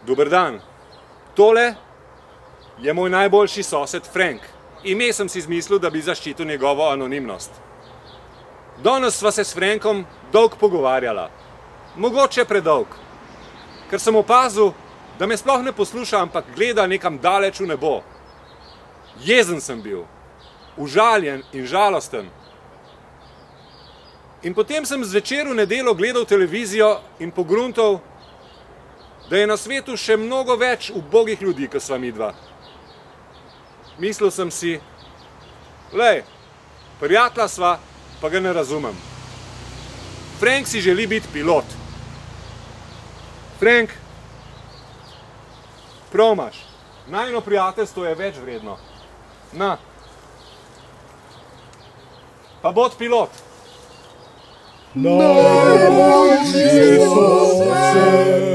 Dober dan. Tole je moj najboljši sosed Frank. Ime sem si izmislil, da bi zaščitil njegovo anonimnost. Danes sva se s Frankom dolgo pogovarjala. Mogoče predolg. Ker sem opazil, da me sploh ne posluša, ampak gleda nekam daleč v nebo. Jezen sem bil. Užaljen in žalosten. In potem sem zvečer v nedeljo gledal televizijo in pogruntal, da je na svetu še mnogo več ubogih ljudi, kot sva midva. Mislil sem si, lej, prijatelja sva, pa ga ne razumem. Frank si želi biti pilot. Frank, prav imaš, najino prijateljstvo je več vredno. Na, pa bod pilot. Najboljši sosed.